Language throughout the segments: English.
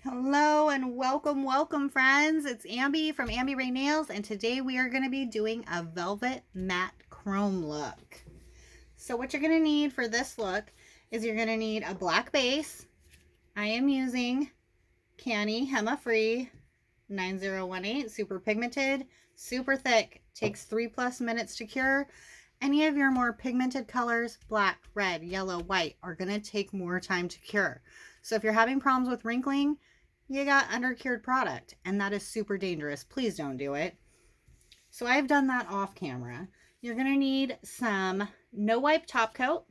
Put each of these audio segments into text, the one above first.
Hello and welcome friends. It's Ambi from AmbeeRay Nails, and today we are going to be doing a velvet matte chrome look. So what you're going to need for this look is you're going to need a black base. I am using Canny Hema Free 9018, super pigmented, super thick, takes 3+ minutes to cure. Any of your more pigmented colors, black, red, yellow, white, are going to take more time to cure. So if you're having problems with wrinkling, you got undercured product, and that is super dangerous. Please don't do it. So I've done that off camera. You're going to need some no wipe top coat.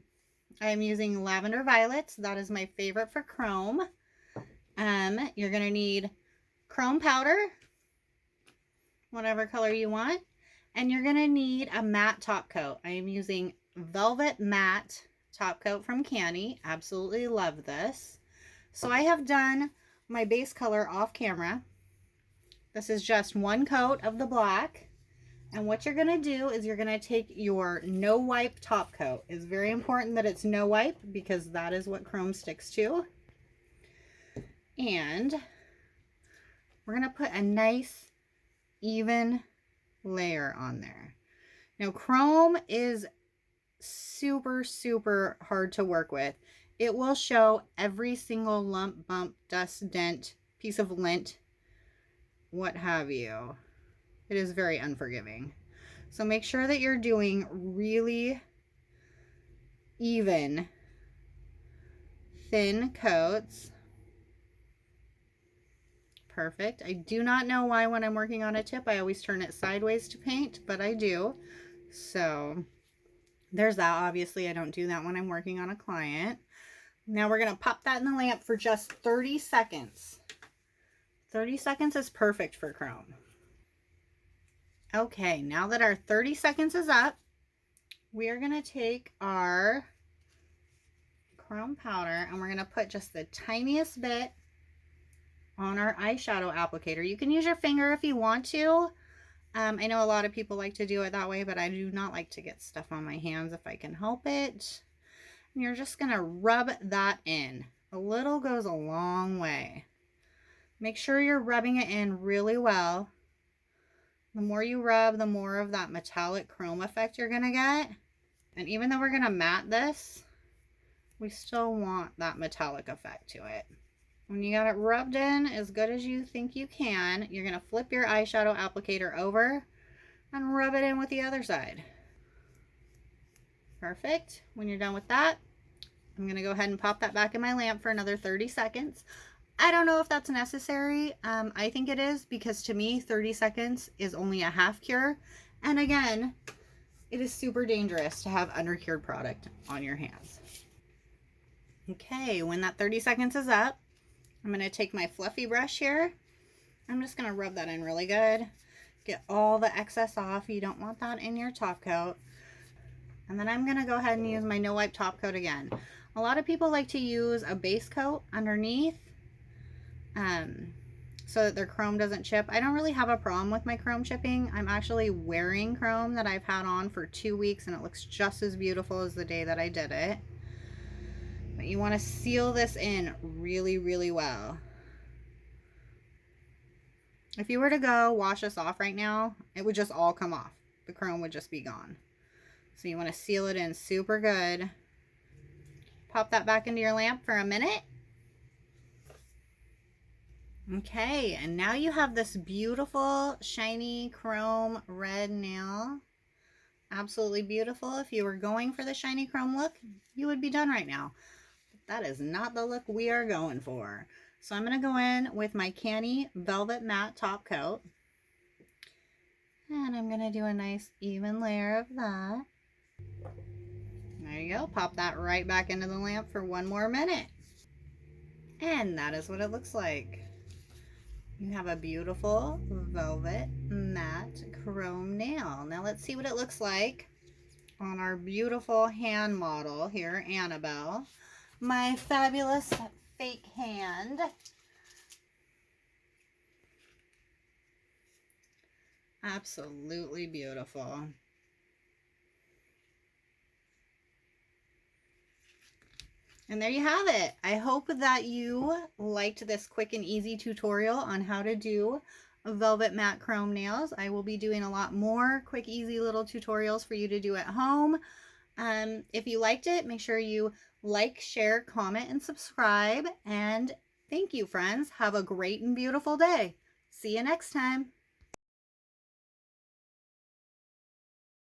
I am using lavender violets. That is my favorite for chrome. You're going to need chrome powder, whatever color you want. And you're going to need a matte top coat. I am using Velvet Matte top coat from Canny. Absolutely love this. So I have done my base color off camera. This is just one coat of the black. And what you're going to do is you're going to take your no wipe top coat. It's very important that it's no wipe because that is what chrome sticks to. And we're going to put a nice even layer on there. Now chrome is super hard to work with. It will show every single lump, bump, dust, dent, piece of lint, what have you. It is very unforgiving. So make sure that you're doing really even, thin coats. Perfect. I do not know why when I'm working on a tip, I always turn it sideways to paint, but I do. So there's that. Obviously, I don't do that when I'm working on a client. Now we're going to pop that in the lamp for just 30 seconds. 30 seconds is perfect for chrome. Okay, now that our 30 seconds is up, we are going to take our chrome powder and we're going to put just the tiniest bit on our eyeshadow applicator. You can use your finger if you want to. I know a lot of people like to do it that way, but I do not like to get stuff on my hands if I can help it. And you're just going to rub that in. A little goes a long way. Make sure you're rubbing it in really well. The more you rub, the more of that metallic chrome effect you're going to get. And even though we're going to matte this, we still want that metallic effect to it. When you got it rubbed in as good as you think you can, you're going to flip your eyeshadow applicator over and rub it in with the other side. Perfect. When you're done with that, I'm going to go ahead and pop that back in my lamp for another 30 seconds. I don't know if that's necessary. I think it is because to me, 30 seconds is only a half cure. And again, it is super dangerous to have undercured product on your hands. Okay, when that 30 seconds is up, I'm going to take my fluffy brush here. I'm just going to rub that in really good. Get all the excess off. You don't want that in your top coat. And then I'm going to go ahead and use my no wipe top coat again. A lot of people like to use a base coat underneath so that their chrome doesn't chip. I don't really have a problem with my chrome chipping. I'm actually wearing chrome that I've had on for 2 weeks and it looks just as beautiful as the day that I did it. But you want to seal this in really well. If you were to go wash this off right now, it would just all come off. The chrome would just be gone. So you want to seal it in super good. Pop that back into your lamp for a minute. Okay, and now you have this beautiful, shiny chrome red nail. Absolutely beautiful. If you were going for the shiny chrome look, you would be done right now. But that is not the look we are going for. So I'm going to go in with my Canny Velvet Matte top coat. And I'm going to do a nice even layer of that. There you go. Pop that right back into the lamp for one more minute. And that is what it looks like. You have a beautiful velvet matte chrome nail. Now let's see what it looks like on our beautiful hand model here, Annabelle. My fabulous fake hand. Absolutely beautiful. And there you have it. I hope that you liked this quick and easy tutorial on how to do velvet matte chrome nails. I will be doing a lot more quick, easy little tutorials for you to do at home. If you liked it, make sure you like, share, comment, and subscribe. And thank you, friends. Have a great and beautiful day. See you next time.